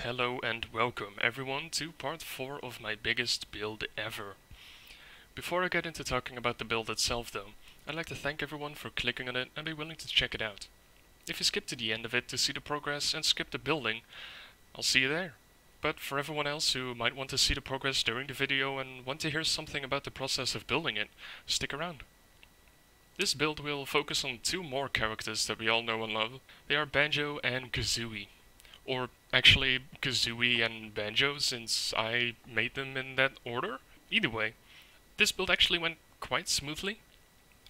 Hello and welcome everyone to part 4 of my biggest build ever. Before I get into talking about the build itself though, I'd like to thank everyone for clicking on it and be willing to check it out. If you skip to the end of it to see the progress and skip the building, I'll see you there. But for everyone else who might want to see the progress during the video and want to hear something about the process of building it, stick around. This build will focus on two more characters that we all know and love. They are Banjo and Kazooie. Or actually Kazooie and Banjo, since I made them in that order. Either way, this build actually went quite smoothly.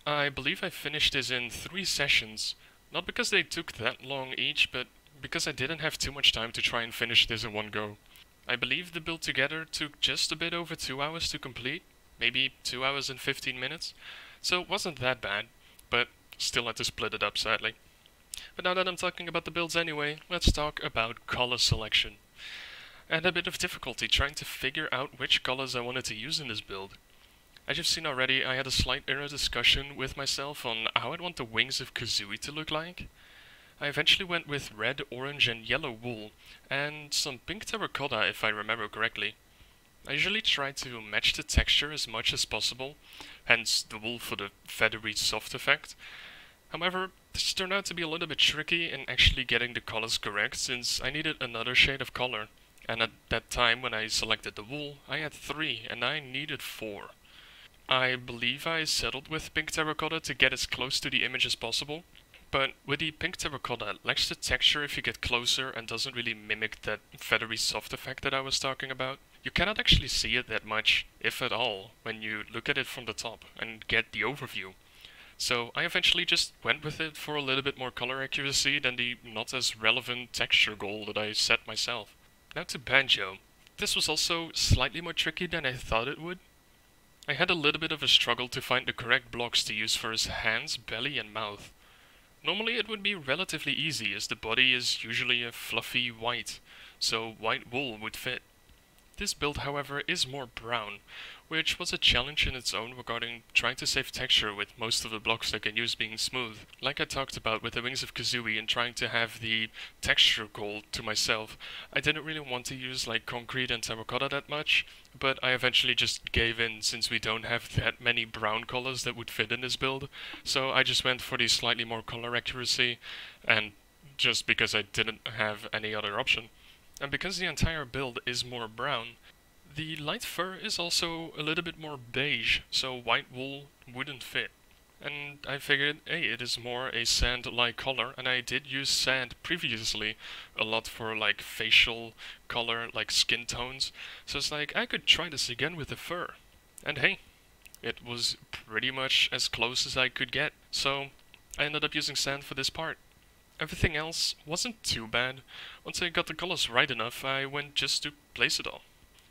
I believe I finished this in 3 sessions. Not because they took that long each, but because I didn't have too much time to try and finish this in one go. I believe the build together took just a bit over 2 hours to complete. Maybe 2 hours and 15 minutes. So it wasn't that bad, but still had to split it up sadly. But now that I'm talking about the builds anyway, let's talk about color selection. I had a bit of difficulty trying to figure out which colors I wanted to use in this build. As you've seen already, I had a slight inner discussion with myself on how I'd want the wings of Kazooie to look like. I eventually went with red, orange and yellow wool, and some pink terracotta if I remember correctly. I usually try to match the texture as much as possible, hence the wool for the feathery soft effect. However, this turned out to be a little bit tricky in actually getting the colors correct, since I needed another shade of color. And at that time when I selected the wool, I had 3 and I needed 4. I believe I settled with pink terracotta to get as close to the image as possible. But with the pink terracotta, it lacks the texture if you get closer and doesn't really mimic that feathery soft effect that I was talking about. You cannot actually see it that much, if at all, when you look at it from the top and get the overview. So I eventually just went with it for a little bit more color accuracy than the not as relevant texture goal that I set myself. Now to Banjo. This was also slightly more tricky than I thought it would. I had a little bit of a struggle to find the correct blocks to use for his hands, belly and mouth. Normally it would be relatively easy as the body is usually a fluffy white, so white wool would fit. This build, however, is more brown, which was a challenge in its own regarding trying to save texture with most of the blocks I can use being smooth. Like I talked about with the wings of Kazooie and trying to have the texture goal to myself, I didn't really want to use like concrete and terracotta that much, but I eventually just gave in since we don't have that many brown colors that would fit in this build, so I just went for the slightly more color accuracy, and just because I didn't have any other option. And because the entire build is more brown, the light fur is also a little bit more beige, so white wool wouldn't fit. And I figured, hey, it is more a sand-like color, and I did use sand previously a lot for like facial color, like skin tones, so it's like I could try this again with the fur. And hey, it was pretty much as close as I could get, so I ended up using sand for this part. Everything else wasn't too bad. Once I got the colors right enough, I went just to place it all.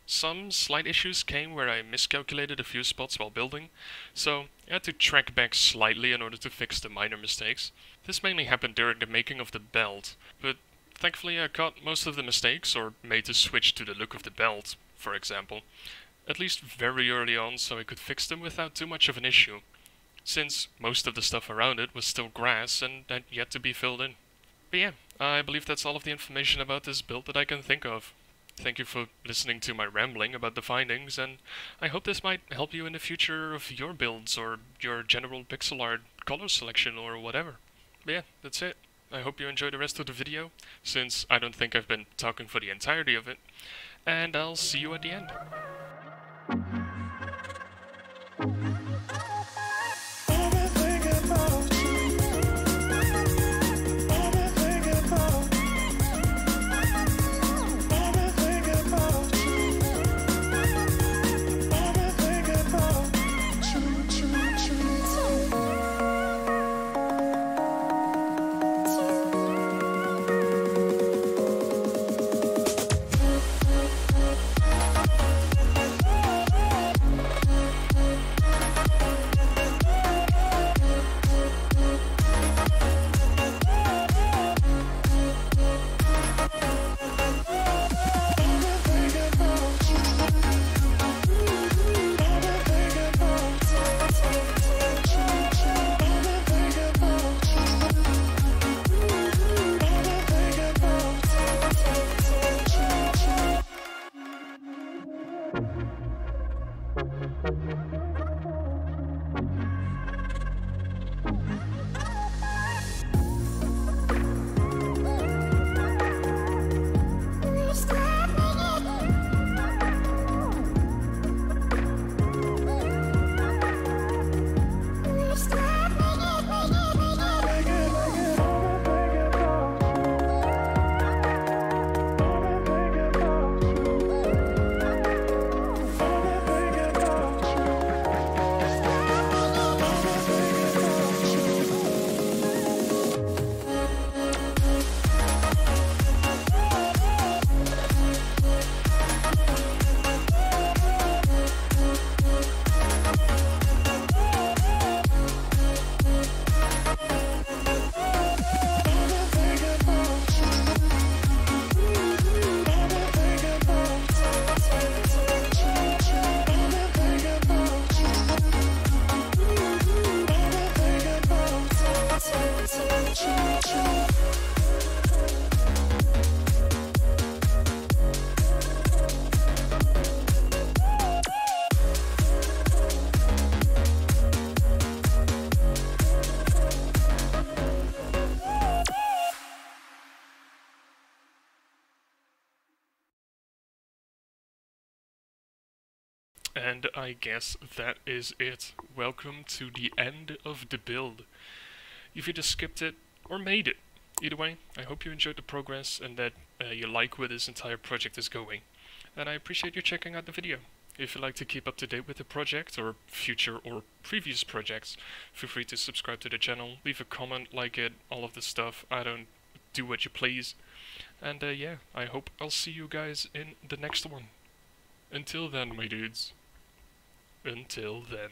Some slight issues came where I miscalculated a few spots while building, so I had to track back slightly in order to fix the minor mistakes. This mainly happened during the making of the belt, but thankfully I caught most of the mistakes, or made the switch to the look of the belt, for example, at least very early on, so I could fix them without too much of an issue, since most of the stuff around it was still grass and had yet to be filled in. But yeah, I believe that's all of the information about this build that I can think of. Thank you for listening to my rambling about the findings, and I hope this might help you in the future of your builds or your general pixel art color selection or whatever. But yeah, that's it. I hope you enjoy the rest of the video, since I don't think I've been talking for the entirety of it, and I'll see you at the end. And I guess that is it. Welcome to the end of the build. You've either skipped it or made it. Either way, I hope you enjoyed the progress and that you like where this entire project is going. And I appreciate you checking out the video. If you'd like to keep up to date with the project or future or previous projects, feel free to subscribe to the channel, leave a comment, like it, all of this stuff. I don't do what you please. And yeah, I hope I'll see you guys in the next one. Until then, my dudes. Until then.